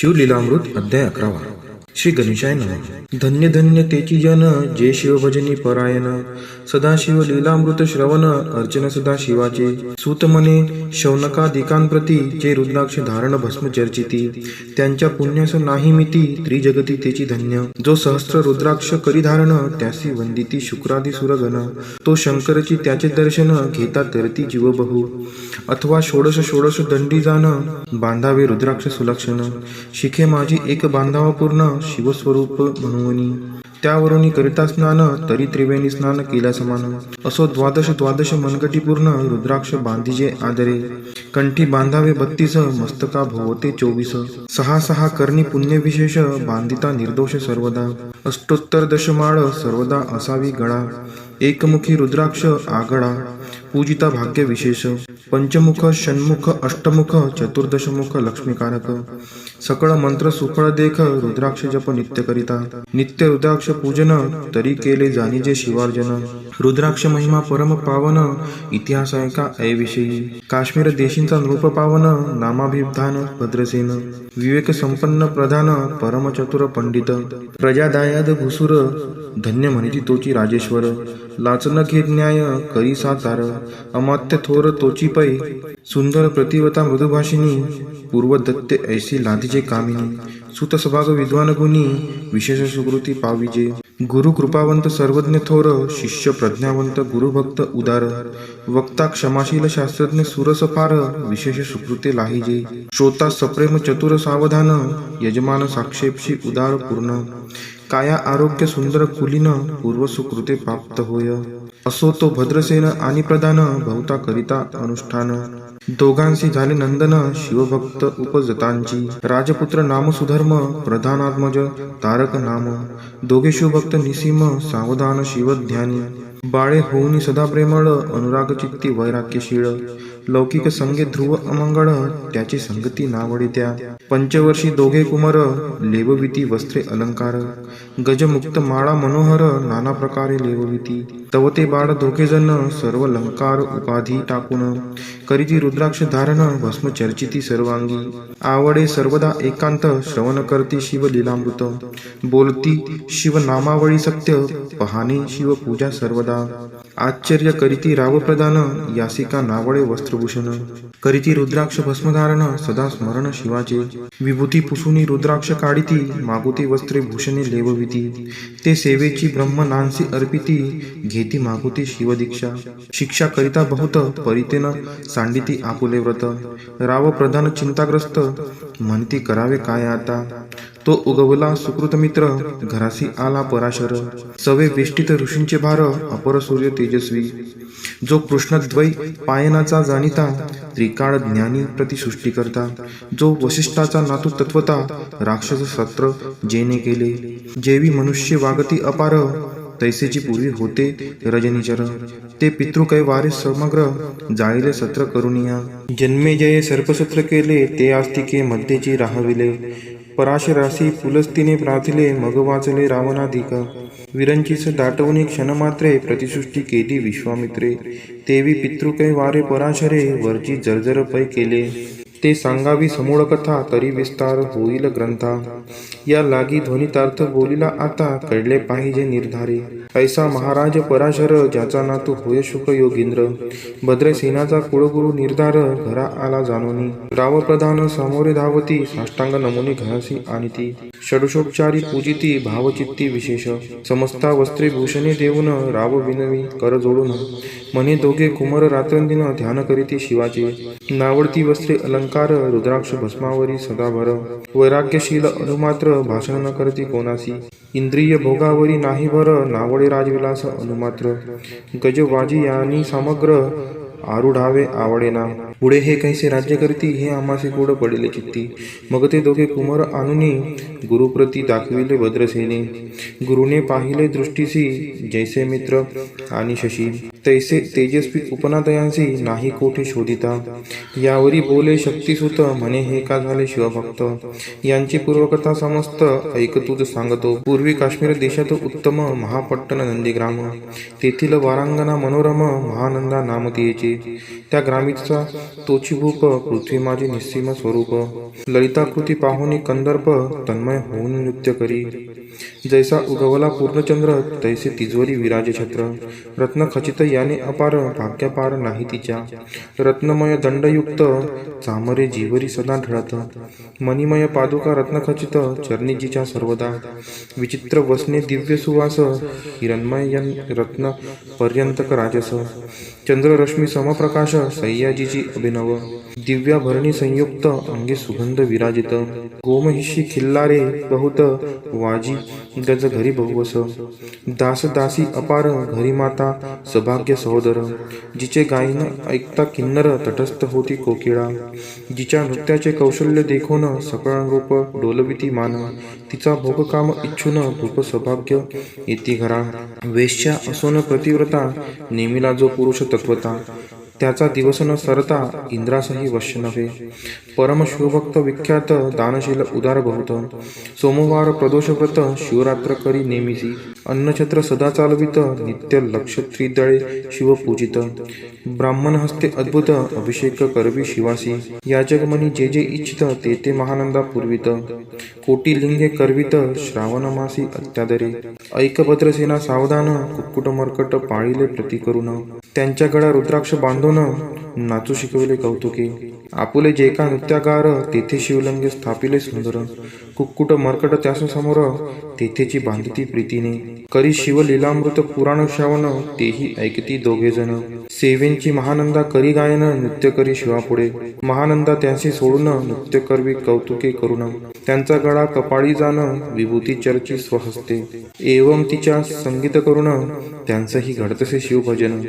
शिवलीलामृत अध्याय 11. श्री गणेशाय नमः. धन्य धन्य तेची जन जे शिवभजनी परायण. सदाशिव लीलामृत श्रवण अर्चन सदा शिवाचे. सूत म्हणे शौनकादिकांप्रती जे रुद्राक्ष धारण भस्म चर्चिती. त्यांच्या पुण्यास नाही मिती त्रिजगती तेची धन्य. जो सहस्त्र रुद्राक्ष करी धारण त्यासी वंदिती शुक्रादी सुरगण. तो शंकरची त्याचे दर्शन घेता तरती जीव बहु. अथवा षोडश षोडश दंडी जाण बांधावे रुद्राक्ष सुलक्षण. शिखे माझी एक बांधावा पूर्ण शिवस्वरूप म्हणूनी. त्यावरून करिता स्नान तरी त्रिवेणी स्नान केल्या समान. असो द्वादश द्वादश मनगटी पूर्ण रुद्राक्ष बांधिजे आदरे. कंठी बांधावे 32 मस्तका भोवते 24. सहा सहा करणी पुण्य विशेष बांधिता निर्दोष सर्वदा. अष्टोत्तर दशमाळ सर्वदा असावी गळा. एकमुखी रुद्राक्ष आगळा पूजिता भाग्य विशेष. पंचमुख षण्मुख अष्टमुख चतुर्दशमुख लक्ष्मीकारक. सकळ मंत्र सुफळ देख रुद्राक्ष जप नित्य करिता. नित्य रुद्राक्ष पूजन तरी केले जाणीजे शिवार्जन. रुद्राक्ष महिमा परम पावन इतिहास ऐका ऐविषयी. काश्मीर देशींचा नृप पावन नामाभिधान भद्रसेन. विवेक संपन्न प्रधान परम चतुर पंडित. प्रजादायाद भुसुर धन्य म्हणती तोची राजेश्वर. लाचन घेत न्याय करी सातार अमात्य थोर तोची पै. सुंदर प्रतिवता मृदुभाषिनी पूर्वदत्ते ऐसी लादीचे कामिनी. सुत सभाग विद्वान गुणी विशेष सुकृती पाविजे. गुरु कृपावंत सर्वज्ञ थोर शिष्य प्रज्ञावंत गुरुभक्त उदार. वक्ता क्षमाशील शास्त्रज्ञ सुरस फार विशेष सुकृते लाहिजे. श्रोता सप्रेम चतुर सावधान यजमान साक्षेपशी उदार पूर्ण. काया आरोग्य सुंदर कुलीन पूर्व सुकृते प्राप्त होय. असो तो भद्रसेन आणि प्रधान भवता करिता अनुष्ठान. दोघांशी झाले नंदन शिवभक्त उपजतांची. राजपुत्र नाम सुधर्म प्रधानात्मज तारक नाम. दोघे शिवभक्त निसीम सावधान शिवध्यानी. बाळे होऊनी सदा प्रेमळ अनुराग चित्ती वैराग्यशीळ. लौकिक संगे ध्रुव अमंगळ त्याची संगती नावडी त्या. पंचवर्षी दोघे कुमार लेवविती वस्त्रे अलंकार. गजमुक्त माळा मनोहर नाना प्रकारे लेवविती. तव ते बाळ दोघे जण सर्व अलंकार उपाधी टाकून. करीती रुद्राक्ष धारण भस्म चर्चिती सर्वांगी. आवडे सर्वदा एकांत श्रवण करती शिव लीलामृत. बोलती शिव नामावळी सत्य पहाणी शिव पूजा सर्वदा. आश्चर्य करीती राव प्रदान यासिका नावळे वस्त्रभूषण. करीती रुद्राक्ष भस्मधारण सदा स्मरण शिवाचे. विभूती पुसुनी रुद्राक्ष काढिती मागुती वस्त्रे भूषणे लेवविती. ते सेवेची ब्रह्म नांसी अर्पिती घेती मागुती शिवदीक्षा. शिक्षा करिता बहुत परितेन सांडिती आपुले व्रत. राव प्रधान चिंताग्रस्त म्हणती करावे काय आता. तो उगवला सुकृत मित्र घरासी आला पराशर. सवे वेष्टित ऋषींचे भार अपर सूर्य तेजस्वी. जो कृष्णद्वै पायनाचा जाणिता त्रिकाळ ज्ञानी प्रतिसृष्टी करता. जो वसिष्ठाचा नातू तत्वता राक्षस सत्र जेने केले. जेवी मनुष्य वागती अपार तैसेची पूर्वी होते रजनीचर. ते पितृकै वारे समग्र जाळीले सत्र करुनिया. जन्मे जये सर्पसत्र केले ते आस्तिके मध्येची राहविले. पराशरासी पुलस्तीने प्राथिले मग वाचले रावणाधिक. विरंचीस दाटवणी क्षणमात्रे प्रतिसृष्टी केली विश्वामित्रे. तेवी पितृकै वारे पराशरे वरची जर्जर पै केले. ते सांगावी समूळ कथा तरी विस्तार होईल ग्रंथा. या लागी ध्वनितार्थ बोलिला आता कळले पाहिजे निर्धारे. ऐसा महाराज पराशर ज्याचा नातू होय शुक योगींद्र. भद्रसेनाचा कुळगुरु निर्धार घरा आला जाणोनी. राव प्रधान समोरे धावती साष्टांग नमुनी घरासी आणिती. षडशोपचारी पूजिती भावचित्ती विशेष. समस्ता वस्त्रे भूषणे देऊन राव विनवी कर जोडून. म्हणे दोघे कुमार रात्रंदिन ध्यान करीती शिवाचे. नावडती वस्त्रे अलंकार रुद्राक्ष भस्मावरी सदाभर. वैराग्यशील अनुमात्र भाषण न करती कोणासी. इंद्रिय भोगावरी नाही भर नावडे राजविलास अनुमात्र. गजवाजी यांनी समग्र आरुढावे आवडेना. पुढे हे कैसे राज्य करती हे आम्हासे गोड पडिले चित्ती. मग ते दोघे कुमार आणुनी गुरुप्रती दाखविले भद्रसेने. गुरुने पाहिले दृष्टीसी जैसे मित्र आणि शशी. तैसे तेजस्वी उपनादयांसी नाही कोठे शोधिता. यावरी बोले शक्तिसुत म्हणे हे का झाले शिवभक्त. यांची पूर्वकथा समस्त ऐक तुझ सांगतो. पूर्वी काश्मीर देशात उत्तम महापट्टण नंदीग्राम. तेथील वारांगना मनोरम महानंदा नाम तिचे. त्या ग्रामीचा तोची भूप पृथ्वी माझी निस्सीम स्वरूप ललिताकृती पाहुनी कंदर्प तन्मय होऊन नृत्य करी जैसा उगवला पूर्णचंद्र तैसे तिजोरी विराजे छत्र रत्न खचित याने अपार भाग्यपार नाही तिच्या रत्नमय दंडयुक्त चामरे जीवरी सदा ढळत मणिमय पादुका रत्नखचित चरणीजीच्या सर्वदा विचित्र वसने दिव्य सुवास हिरणमय रत्न पर्यंतक राजस चंद्ररश्मी समप्रकाश सह्याजीची अभिनव दिव्याभरणी संयुक्त अंगे सुगंध विराजित गोमहिषी खिल्लारे बहुत वाजी गज घरी बहुवस दास दासी अपार घरी माता सभाग्य सहोदर जिचे गायन ऐकता किन्नर तटस्थ होती कोकिळा जिच्या नृत्याचे कौशल्य देखून सकळ रूप डोलविती मान तिचा भोगकाम इच्छुन भूप सौभाग्य येती घरा वेश्या असोन प्रतिव्रता नेमिला जो पुरुष तत्वता त्याचा दिवस न सरता इंद्रासही वश्य नव्हे परम शिवभक्त विख्यात दानशील उदार बहुत सोमवार प्रदोषव्रत शिवरात्र करी नेमिसी अन्नछत्र सदा चालवित नित्य लक्ष त्रिदळे शिव पूजित ब्राह्मण हस्ते अद्भुत अभिषेक करवी शिवासी याजगमनी जे जे इच्छित ते ते महानंदा पूर्वित कोटी लिंगे करवित श्रावण मासी अत्यादरे ऐकभद्रसेना सावधान कुक्कुट मर्कट पाळिले प्रति करून त्यांच्या गळा रुद्राक्ष बांधून नाचू शिकविले कौतुके आपुले जे का नृत्यागार तेथे शिवलिंगे स्थापिले सुंदर कुक्कुट मर्कट त्यास समोर तेथेची बांधिती प्रीतीने करी शिव लीलामृत पुराण श्रवण तेही ऐकती दोघे जण सेवेंची महानंदा करी गायन नृत्य करी शिवापुढे महानंदा त्यांशी सोडून नृत्य करवी कौतुके करून त्यांचा गळा कपाळी जाण विभूती चर्ची स्वहस्ते एवं तिच्या संगीत करून त्यांचंही घडतसे शिवभजन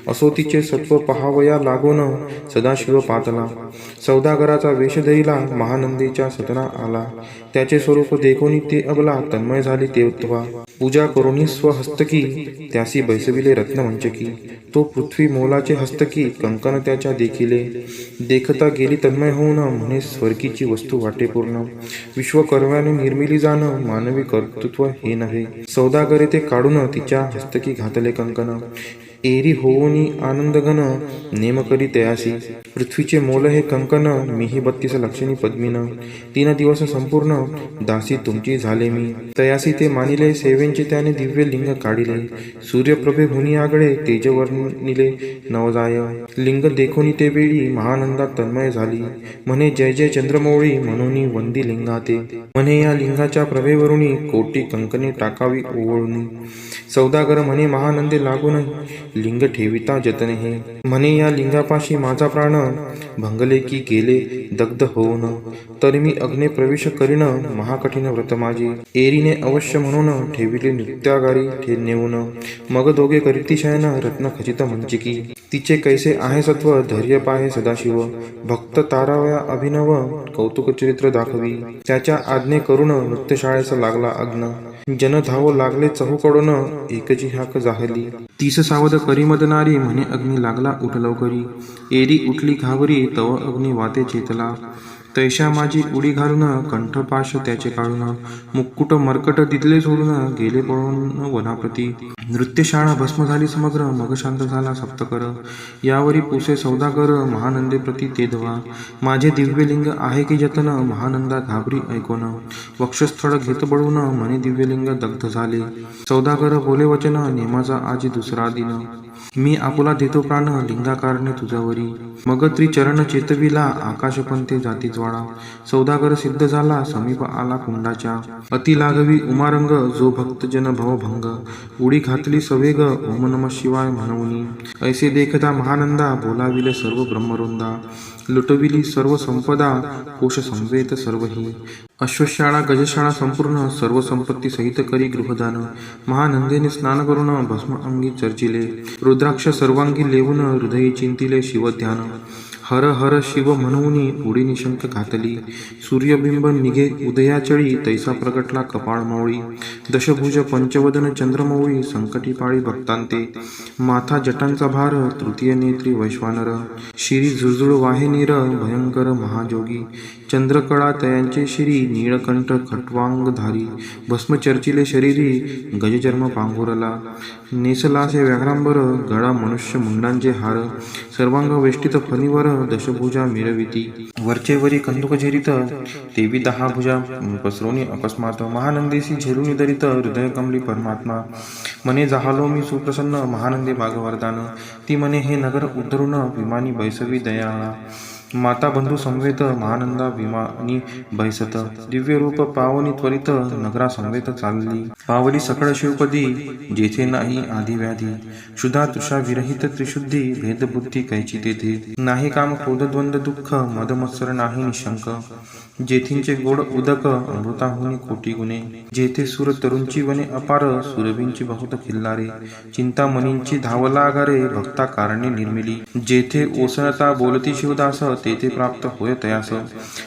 असो तिचे सत्व पहावया लागून सदाशिव पातला सौदागराचा वेश धैला महानंदीच्या सदना आला त्याचे स्वरूप देखोनी ते अबला तन्मय झाली तेव्हा पूजा करुणी स्वहस्तकी त्यासी बैसविले रत्नमंचकी तो पृथ्वी मोलाचे हस्तकी कंकन त्याच्या देखिले देखता गेली तन्मय होऊन म्हणे स्वर्गीची वस्तू वाटे पूर्ण विश्वकर्म्याने निर्मिली जाण मानवी कर्तृत्व हे नव्हे सौदागरे ते काढून तिच्या हस्तकी घातले कंकन एरी होऊनी आनंदघन नेम करी तयासी पृथ्वीचे मोल हे कंकन मीही 32 लक्षणी पद्मीन 3 दिवस संपूर्ण दासी तुमची झाले मी तयासी ते मानिले सेवेंचे त्याने दिव्य लिंग काढिले सूर्यप्रभे हुनी आगळे तेजवर्णिले नवजाय लिंग देखोनी ते वेळी महानंदात तन्मय झाली म्हणे जय जय चंद्रमौळी म्हणून वंदी लिंगाते म्हणे या लिंगाच्या प्रभेवरुणी कोटी कंकणे टाकावी ओवळून सौदागर म्हणे महानंदे लागून लिंग ठेविता जतन हे म्हणे या लिंगापाशी माझा प्राण भंगले की गेले दग्ध होऊन तर मी अग्ने प्रवेश करीन महाकठीण व्रत माझी एरीने अवश्य म्हणून ठेविले नृत्यागारी नेऊन मग दोघे करीती शयन रत्न खचित मंचिकी तिचे कैसे आहे सत्व धैर्य पाहे सदाशिव भक्त तारावया अभिनव कौतुक चरित्र दाखवी त्याच्या आज्ञे करून नृत्यशाळेस लागला अग्न जन धाव लागले चहूकडून एकची हाक जाहली 30 सावध करी मदनारी म्हणे अग्नी लागला उठ लवकरी एरी उठली घावरी तव अग्नी वाते चेतला तैशा माझी उडी घालून कंठपाश त्याचे काढून मुक्कुट मर्कट दिदले सोडून गेले पळून वनाप्रती नृत्यशाळा भस्म झाली समग्र मग शांत झाला सप्तकर यावरी पुसे सौदागर महानंदे प्रती ते धवा माझे दिव्यलिंग आहे की जतन महानंदा घाबरी ऐकोन वक्षस्थळ घेत बळून म्हणे दिव्यलिंग दग्ध झाले सौदागर बोले वचन नेमाचा आजी दुसरा दिन मी आपुला देतो प्राण लिंगाकारणे तुझ्यावरी मग त्रिचरण चेतविला आकाशपंथे जाती ज्वाळा सौदागर सिद्ध झाला समीप आला कुंडाच्या अति लागवी उमारंग जो भक्तजन भवभंग उडी घातली सवेग ओम नमः शिवाय म्हणूनी ऐसे देखता महानंदा बोलाविले सर्व ब्रह्मवृंदा लुटविली सर्व संपदा कोश संवेत सर्वही अश्वशाळा गजशाळा संपूर्ण सर्व संपत्ती सहित करी गृहदान महानंदेने स्नान करून भस्म अंगी चर्चिले रुद्राक्ष सर्वांगी लेवून हृदयी चिंतिले शिवध्यान हर हर शिव म्हणून उडी निशंक घातली सूर्यबिंब निघे उदयाचळी तैसा प्रगटला कपाळ मौळी दशभुज पंचवदन चंद्रमौळी संकटी पाळी भक्तांते माथा जटांचा भार तृतीय नेत्री वैश्वानर शिरी झुळझुळ वाहे नीर भयंकर महाजोगी चंद्रकळा तयांचे शिरी, नीळकंठ खट्वांगधारी, भस्म चर्चिले शरीरी, गजचर्म पांघोरला, नेसलासे व्याघ्रांबर, गळा मनुष्य मुंडांचे हार, सर्वांग वेष्टित फणीवर, दशभुजा मिरविती, वरचे वरी कंदुक झेरित, तेवी 10 भुजा पसरवणी अकस्मात, महानंदेसी झेलून दरित, हृदय कमली परमात्मा, म्हणे जाहलो मी सुप्रसन्न, महानंदे भागवरदान, ती म्हणे हे नगर उद्धरून, विमानी बैसवी दयाळा, माता बंधू समवेत, महानंदा विमानी बैसत, दिव्य रूप पावनी त्वरित, नगरा समवेत चालली, पावली सकळ शिवपदी, जेथे नाही आधी व्याधी, क्षुधा तृषा विरहित त्रिशुद्धी, भेदबुद्धी कैची तेथे, नाही काम क्रोध द्वंद्व दुःख, मदमत्सर नाही निशंक, जेथींचे गोड उदक, अमृताहुनी कोटी गुणे, जेथे सुर तरुंची वने अपार, सुरभींची बहुत खिल्लारे, चिंतामणींची धावला आगारे, भक्ता कारणे निर्मिली, जेथे ओसळता बोलती शिवदास, तेथे प्राप्त होय तयास,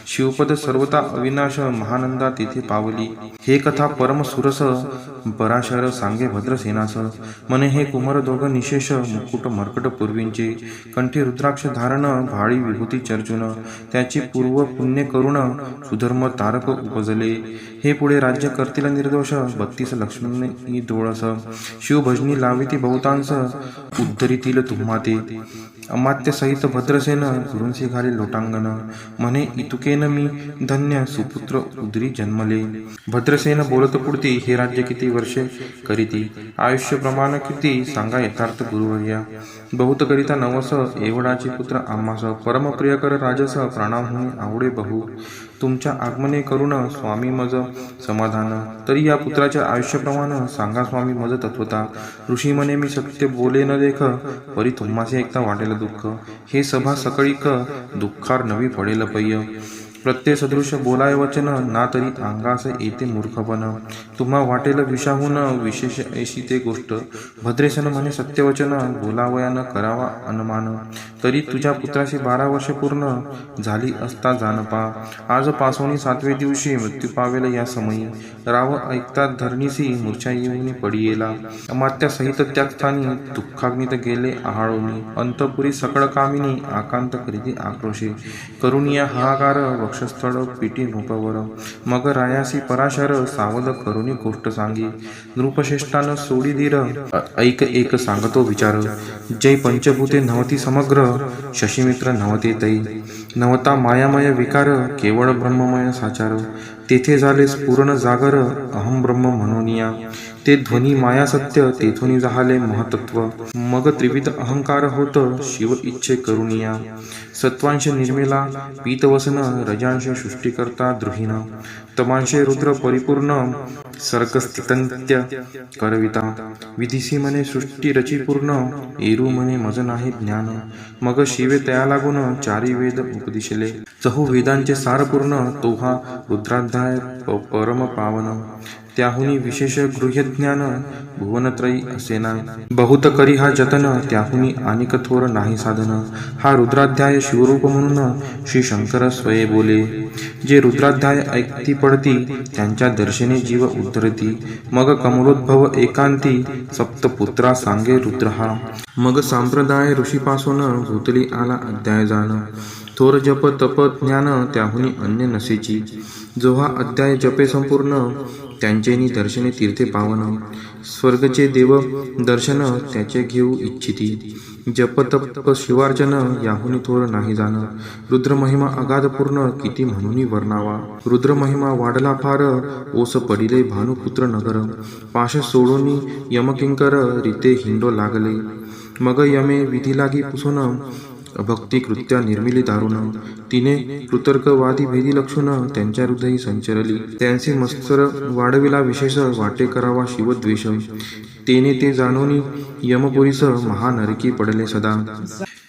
शिवपद सर्वता अविनाश, महानंदा तेथे पावली, हे कथा परम सुरस, पराशर सांगे भद्रसेनास, मने हे कुमार दोघ निशेष, मुकुट मर्कट पूर्वींचे, कंठी रुद्राक्ष धारण, भाळी विभूती चर्चून, त्याची पूर्व पुण्य करुण, सुधर्म तारक उपजले, हे पुढे राज्य करतील निर्दोष, 32 लक्ष्मी डोळस, शिवभजनी लाविती बहुतांस, उद्धरितील तुम्हा ते, अमात्य सहित भद्रसेन, गुरुंसी घाली लोटांगण, म्हणे इतुकेन मी धन्य, सुपुत्र उदरी जन्मले, भद्रसेन बोलत पुढती, हे राज्य किती वर्षे करीती, आयुष्य प्रमाण किती, सांगा यथार्थ गुरुवर्या, बहुत करिता नवस, एवढाचे पुत्र आम्हास, परमप्रियकर राजस, प्राणाहुनी आवडे बहु, तुमच्या आगमने करुण, स्वामी मज समाधान, तरी या पुत्राच्या आयुष्यप्रमाण, सांगा स्वामी मज तत्वता, ऋषी म्हणे मी सत्य बोले न देख, परी तुम्हासे एकता वाटेल दुःख, हे सभा सकळीक, दुःखार नवी पडेल पय्य, प्रत्यय सदृश बोलाय वचन, ना तरी अंगास येते मूर्खपण, तुम्हा वाटेल विषाहून, विशेष ऐशी ते गोष्ट, भद्रेशन म्हणे सत्यवचन, बोलावया न करावा अनुमान, तरी तुझ्या पुत्राशी 12 वर्ष पूर्ण झाली असता जानपा, आज पासोनी 7वे दिवशी मृत्यू पावेल या समयी, राव ऐकतात धरणीसी, मूर्छा येऊनी पडियेला, अमात्या सहित त्या स्थानी, दुःखाग्नीत गेले आहाळोनी, अंतपुरी सकळ कामिनी, आकांत करीती आक्रोशे, करुनिया हाहाकार, वक्षस्थळ पिटी नृपवर, मग रायासी पराशर, सावध करुणी गोष्ट सांगी, नृपश्रेष्ठान सोडी धीर, ऐक एक सांगतो विचार, जय पंचभूते नव्हती समग्र, शशीमित्र नव्हते तै, नवता मायामय विकार, केवळ ब्रह्ममय साचार, तेथे झाले स्फुरण जागर, अहम ब्रह्म म्हणूनिया, ते ध्वनी माया सत्य, तेथून झाले महतत्व, मग त्रिविध अहंकार होत, शिव इच्छे करुनिया, सत्वांश निर्मिला पीतवसन, रजांश सृष्टीकर्ता द्रुहीन, तमांशे रुद्र परिपूर्ण, सर्गस्थितंत्य करविता, विधिसी म्हणे सृष्टी रची पूर्ण, एरू म्हणे मज नाही ज्ञान, मग शिवे तया लागून, चारी वेद उपदिशले, चहू वेदांचे सारपूर्ण, तो हा रुद्राध्याय परम पावन, त्याहुनी विशेष गृह्यज्ञान, भुवनत्रयी असेना, बहुत करी हा जतन, त्याहुनी अनिक थोर नाही साधन, हा रुद्राध्याय शिवरूप म्हणून, श्री शंकर स्वये बोले, जे रुद्राध्याय ऐकती पडती, त्यांच्या दर्शने जीव उद्धरती, मग कमलोद्भव एकांती, सप्तपुत्रा सांगे रुद्र हा, मग संप्रदाय ऋषीपासून, भूतली आला अध्याय जाण, थोर जप तप ज्ञान, त्याहुनी अन्य नसेची, जो हा अध्याय जपे संपूर्ण, त्यांचेनी दर्शने तीर्थे पावन, स्वर्गचे देव दर्शन, त्याचे घेऊ इच्छिती, जप तप शिवार्चन, याहुनी थोर नाही जाण, रुद्र महिमा अगाध पूर्ण, किती म्हणून वर्णावा, रुद्र महिमा वाढला फार, ओस पडिले भानुपुत्र नगर, पाश सोडून यमकिंकर, रीते हिंडो लागले, मग यमे विधी लागी पुसून, अभक्ती कृत्या निर्मिली दारुण, तिने कृतर्कवादी भेदी लक्षून, त्यांच्या हृदयी संचरली, त्यांचे मत्सर वाढविला विशेष, वाटे करावा शिवद्वेष, तेने ते जाणून यमपुरीस, महानरकी पडले सदा,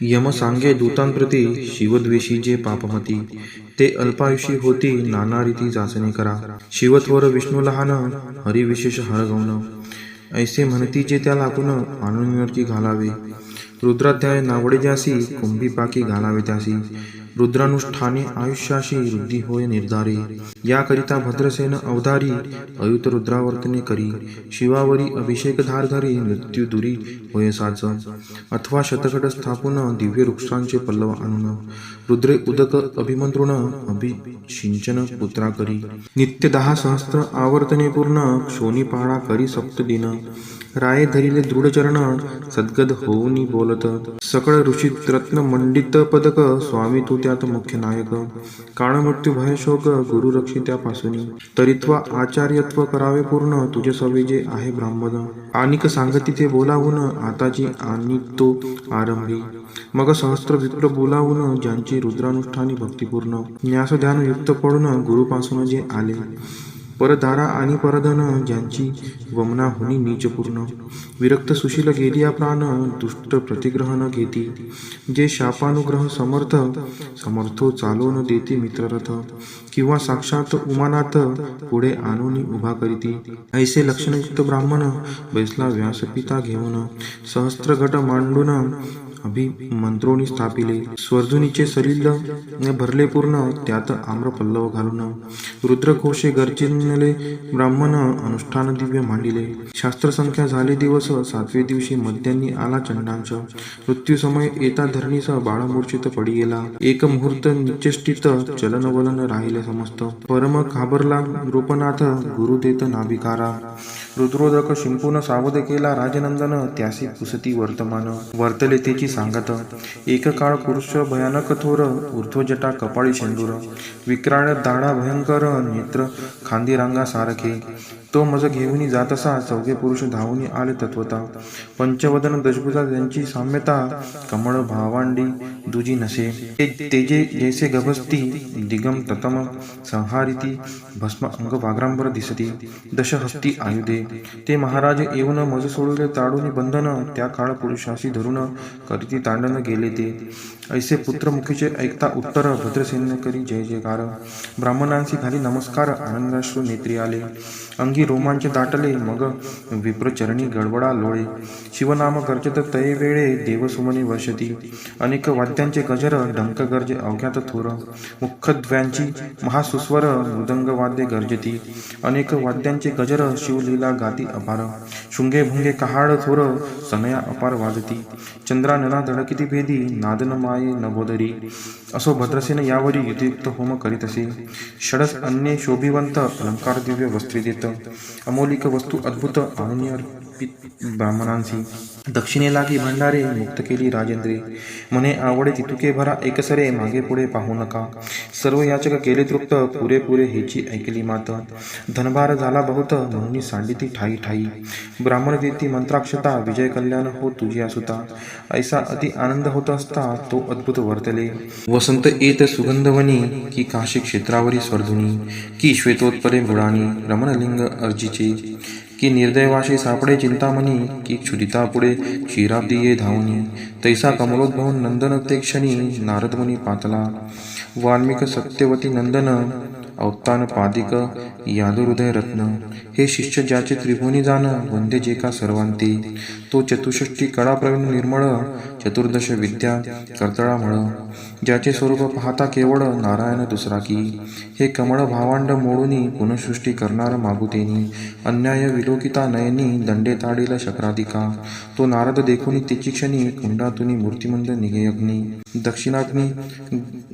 यम सांगे दूतांप्रती, शिवद्वेषी जे पापमती, ते अल्पायुषी होती, नाना रीती जाचणे करा, शिवत्वर विष्णू लहान, हरिविशेष हरगौन, ऐसे म्हणती जे त्या लागून, आणून नरकी घालावे, रुद्राध्याय नावडे ज्यासी, कुंभी पाकी घालावे त्यासी, रुद्रानुष्ठाने आयुष्याशी वृद्धी होय निर्धारी. याकरिता भद्रसेन अवधारी अयुत रुद्रावर्तने करी. शिवावरी अभिषेक धार धरी मृत्यू दुरी होय साच. अथवा शतकट स्थापून दिव्य वृक्षांचे पल्लव आणून रुद्रे उदक अभिमंत्रुण अभिषिंचन पुत्रा करी. नित्य 10 सहस्त्र आवर्तने पूर्ण क्षोणी पहाडा करी सप्तदिन. राये धरिले दृढ चरण सद्गद होऊनी बोलत. सकळ ऋषीत रत्न मंडित पदक स्वामी तू त्यात मुख्य नायक. काळ मृत्यू भय शोक गुरु रक्षी त्यापासूनी. तरित्वा आचार्यत्व करावे पूर्ण तुझे सवे जे आहे ब्राह्मण. आनिक सांगती ते बोलावून आताची आणि तो आरंभी. मग सहस्त्र विप्र बोलावून ज्यांची रुद्रानुष्ठानी भक्तिपूर्ण. न्यास ध्यान युक्त पडून गुरुपासून जे आले. परधारा आणि परधन ज्यांची वमना हुनी नीचपूर्ण. विरक्त सुशील गेलिया प्राण दुष्ट प्रतिग्रहण घेती. जे शापानुग्रह समर्थो चालवून देती मित्ररथ. किंवा साक्षात उमानाथ पुढे आणून उभा करीती. ऐसे लक्षणयुक्त ब्राह्मण बैसला व्यासपिता घेऊन. सहस्त्र घट मांडून अभिमंत्रोणी स्थापिले. स्वर्धुनीचे सलिल भरले पूर्ण त्यात आम्रपल्लव घालून. रुद्रघोषे गर्जिनले ब्राह्मण अनुष्ठान दिव्य मांडिले. शास्त्रसंख्या झाले दिवस 7वे दिवशी मध्यान्नी आला चंडांश. मृत्यू समय येता धरणीस बाळमूर्छित पडी गेला. एक मुहूर्त निचेष्टित चलन वलन राहिले समस्त. परम घाबरला नृपनाथ गुरु देत नाभिकारा. रुद्रोदक शिंपून सावध केला राजनंदन. त्यासी पुसती वर्तमान वर्तले तेची सांगत. एक काळ पुरुष भयानक थोर ऊर्ध्वजटा कपाळी शेंदूर. विक्राळ दाढा भयंकर नेत्र खांदी रांगा सारखे. तो मज घेऊनी जातसा चौघे पुरुष धावून आले तत्वता. पंचवदन दशभुजा त्यांची साम्यता. कमळ भावांडी दुजी नसे. तेजे जैसे गभस्ती दिगम ततम संहारिती. भस्म अंग वाग्रांबर दिसती. दशहस्ती आयुधे. ते महाराज येऊन मज सोडले ताडून बंधन. त्या काळ पुरुषाशी धरून करीती तांडन गेले ते. ऐसे पुत्र मुखीचे ऐकता उत्तर भद्रसेन करी जय जयकार. ब्राह्मणांशी खाली नमस्कार आनंदाश्रू नेत्री आले. अंगी रोमांच दाटले मग विप्रचरणी गडबडा लोळे. शिवनाम गर्जत तये वेळे देवसुमने वर्षती. अनेक वाद्यांचे गजर डंक गर्जे अवघ्यात थोर. मुखद्व्यांची महासुस्वर मृदंग वाद्ये गर्जती. अनेक वाद्यांचे गजर शिवलीला गाती अपार. शुंगे भुंगे कहाड थोर सनया अपार वाजती. चंद्रानना धडकिती भेदी नादन माये नभोदरी. असो भद्रसेन यावरी युतियुक्त होम करीतसे. षडस अन्ये शोभिवंत अलंकार दिव्य वस्त्री देत. अमोलिक वस्तू अद्भुत आणून अर्पित ब्राह्मणांसी. दक्षिणे लागी भंडारे मुक्त केली राजेंद्रे. म्हणे आवडे तितुके भरा एकसरे मागे पुढे पाहू नका. सर्व याचक केले तृप्त पुरेपुरे हेची ऐकली मात. धनभार झाला बहुत म्हणून सांडिती ठाई ठाई. ब्राह्मण देती मंत्राक्षता विजय कल्याण हो तुझी असुता. ऐसा अति आनंद होत असता तो अद्भुत वर्तले. वसंत येत सुगंधवनी की काशी क्षेत्रावरी स्वर्धुनी. की श्वेतोत्परे मृडानी रमणलिंग अर्जीचे. की निर्दैवाशी सापडे चिंतामणी. की क्षुदिता पुढे क्षीराब्दी ये धावनी. तैसा कमलोद्भवन नंदन ते क्षणी नारदमुनी पातला. वाल्मिक सत्यवती नंदन अवतान पादिक यादुहृदय रत्न. हे शिष्य ज्याचे त्रिभुवनी जाण वंदे जे का सर्वांती. तो चतुष्षष्टी कळा प्रवीण निर्मळ. चतुर्दश विद्या कर्तळामळ. ज्याचे स्वरूप पाहता केवळ नारायण दुसरा की. हे कमळ भावांड मोडूनी पुनःसृष्टी करणार मागुतेनी. अन्याय विलोकिता नयनी दंडे ताडील शक्राधिका. तो नारद देखुनी तेची क्षणी कुंडातुनी मूर्तिमंद निघे अग्नी. दक्षिणाग्नी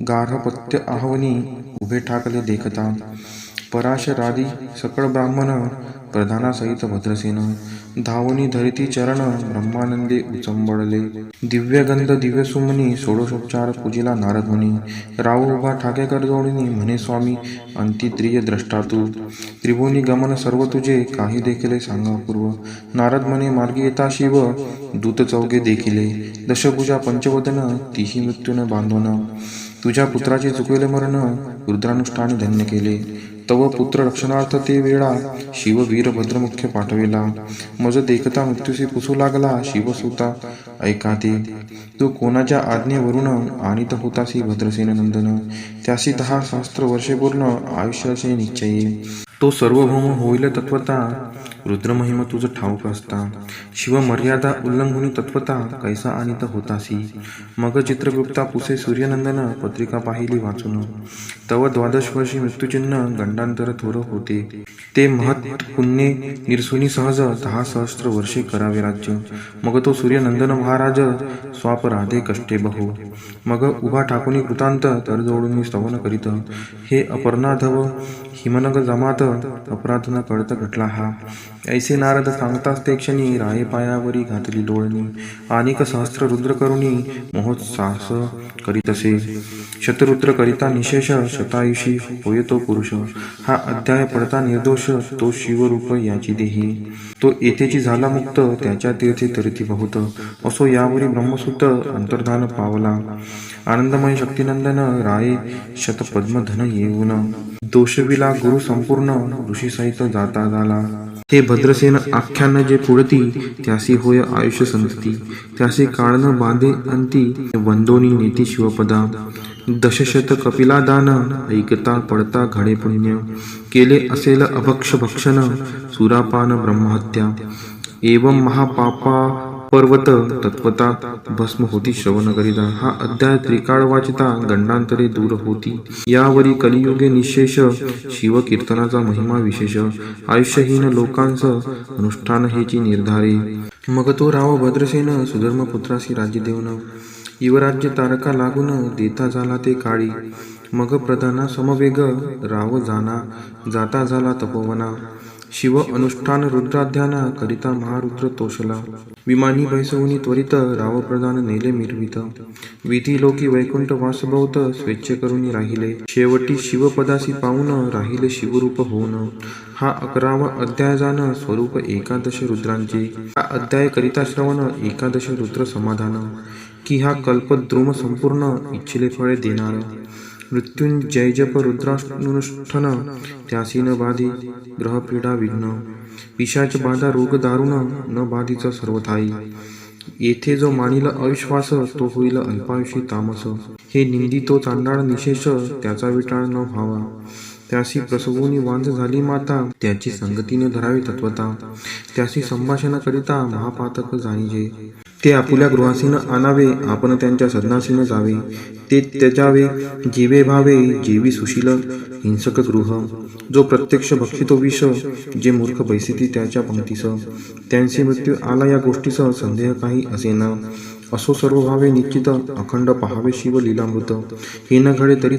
गार्हपत्य आहवनी उभे ठाकले देखता. पराशरादी सकळ ब्राह्मण प्रधानासहित भद्रसेन. धावनी धरिती चरण ब्रह्मानंदे उचंबळले. दिव्यगंध दिव्यसुमनी षोडशोपचार पूजिला नारदमुनी. राव उभा ठाकेकर जोडणी म्हणे स्वामी अंतित्रिय द्रष्टा तू. त्रिभुवनी गमन सर्व तुझे काही देखील सांगा पूर्व. नारद म्हणे मार्गी येता शिव दूत चौघे देखिले. दशभुजा पंचवदन तीही मृत्यून बांधवण. तुझ्या पुत्राचे चुकवेले मरण रुद्रानुष्ठाने धन्य केले. तव पुत्र रक्षणार्थ ते वेळा शिव वीर भद्रमुख्य पाठविला. मज देखता मृत्यूशी पुसू लागला शिवसुता ऐका ते. तू कोणाच्या आज्ञेवरून आणीत होतासी भद्रसेन नंदन. त्यासी 10 सहस्त्र वर्षे पूर्ण आयुष्याचे निश्चये. तो सार्वभौम होईल तत्वता, रुद्रमहिमा तुझ ठाऊक असता. शिव मर्यादा उल्लंघुनी तत्वता, कैसा अनित होतासी. मग चित्रगुप्ता पुसे सूर्यनंदन, पत्रिका पाहिली वाचून. तव 12 वर्षी मृत्यूचिन्ह, गंडांतर थोर होते. ते महत् पुण्ये निरसुनी सहज, 10 सहस्त्र वर्षे करावे राज्य. मग तो सूर्यनंदन महाराज, स्वापराधे कष्टे बहु. मग उभा ठाकुनी कृतांत, तर जोडून स्तवन करीत. हे अपर्णाधव हिमनग जमात, अपराध न कळत घटला हा. ऐसे नारद सांगताच ते क्षणी, राये पायावरी घातली डोळणी. अनेक सहस्त्र रुद्र करुणी, महोत्सास करीतसे. शतरुद्र करिता निशेष, शतायुषी होय तो पुरुष. हा अध्याय पडता निर्दोष, तो शिवरूप याची देही. तो येथेची झाला मुक्त, त्याच्या तीर्थे तरती बहुत. असो यावरी ब्रह्मसूत, अंतर्धान पावला. आनंदमय शक्तिनंदन, राये शतपद्मधन येऊन. दोषविला गुरु संपूर्ण, ऋषीसहित जाता झाला. हे भद्रसेन आख्यान जे पुढती, त्यासी होय आयुष्य संतती. त्यासी काळ न बांधे अंती, वंदोनी नेती शिवपदा. दशशत कपिला दान, ऐकता पडता घडे पुण्य. केले असेल अभक्ष भक्षण, सुरापान ब्रह्महत्या. एवं महापापा पर्वत, तत्वता भस्म होती श्रवण करिता. हा अध्याय त्रिकाळ वाचिता, गंडांतरे दूर होती. यावरी कलियुगे निशेष, शिवकीर्तनाचा महिमा विशेष. आयुष्यहीन लोकांस, अनुष्ठान हेची निर्धारे. मग तो राव भद्रसेन, सुधर्म पुत्रासी राज्य देऊन. युवराज्य तारका लागून, देता झाला ते काळी. मग प्रधाना समवेग, राव जाता झाला तपोवना. शिव अनुष्ठान रुद्राध्याना, करिता महारुद्र तोषला. विमानी बैसवूनी त्वरित, राव प्रधान नेले मिरवित. विधी लोकी वैकुंठ वासभवत, स्वेच्छे करून राहिले. शेवटी शिवपदासी पाहून, राहिले शिवरूप होऊन. हा 11वा अध्याय जाण, स्वरूप 11 रुद्रांचे. हा अध्याय करिता श्रवण, 11 रुद्र समाधान. की हा कल्पद्रुम संपूर्ण, इच्छिले फळे देणार. मृत्युंजय जप रुद्रानुष्ठन, त्यासी न बाधी ग्रहपीडा विघ्न. पिशाच बाधा रोग दारुण, न बाधीच सर्वथाई. येथे जो मानिल अविश्वास, तो होईल अल्पायुषी तामस. हे निंदी तो चांडाळ निशेष, त्याचा विटाळ न व्हावा. त्यासी प्रसवूनी वांझ झाली माता, त्याची संगतीने धरावी तत्वता. त्यासी संभाषण करिता, महापातक जाणीजे. ते आपुल्या गृहासीन आणावे, आपण त्यांच्या सदनासीन जावे. ते त्यजावे जीवे भावे, जेवी सुशील हिंसक गृह. जो प्रत्यक्ष भक्षितो विष, जे मूर्ख बैसिती त्याच्या पंक्तीस. त्यांची मृत्यू आला या गोष्टीस, संदेह काही असेना. असो सर्व भावे निश्चित, अखंड पहावे शिव लीलामृत. हे न घडे तरी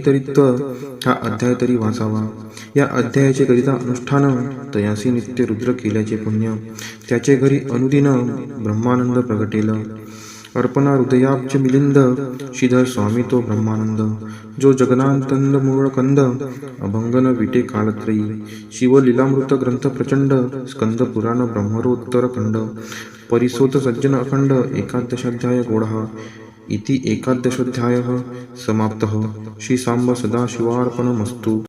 हा अध्याय तरी वाचावा. या अध्यायाचे करिता अनुष्ठान, तयासी नित्य रुद्र केल्याचे पुण्य. त्याचे घरी अनुदिन ब्रह्मानंद प्रगटेल. अर्पणा हृदयाब्ज मिलिंद, श्रीधर स्वामी तो ब्रह्मानंद. जो जगनांतंद मूळकंद, अभंगन विटे कालत्रयी. शिव लीलामृत ग्रंथ प्रचंड, स्कंद पुराण ब्रह्मरोत्तर खंड. परिसोत सज्जन अखंड, 11 गोढा. इति 11 समाप्तः. श्री सांब सदाशिवार्पणमस्तु.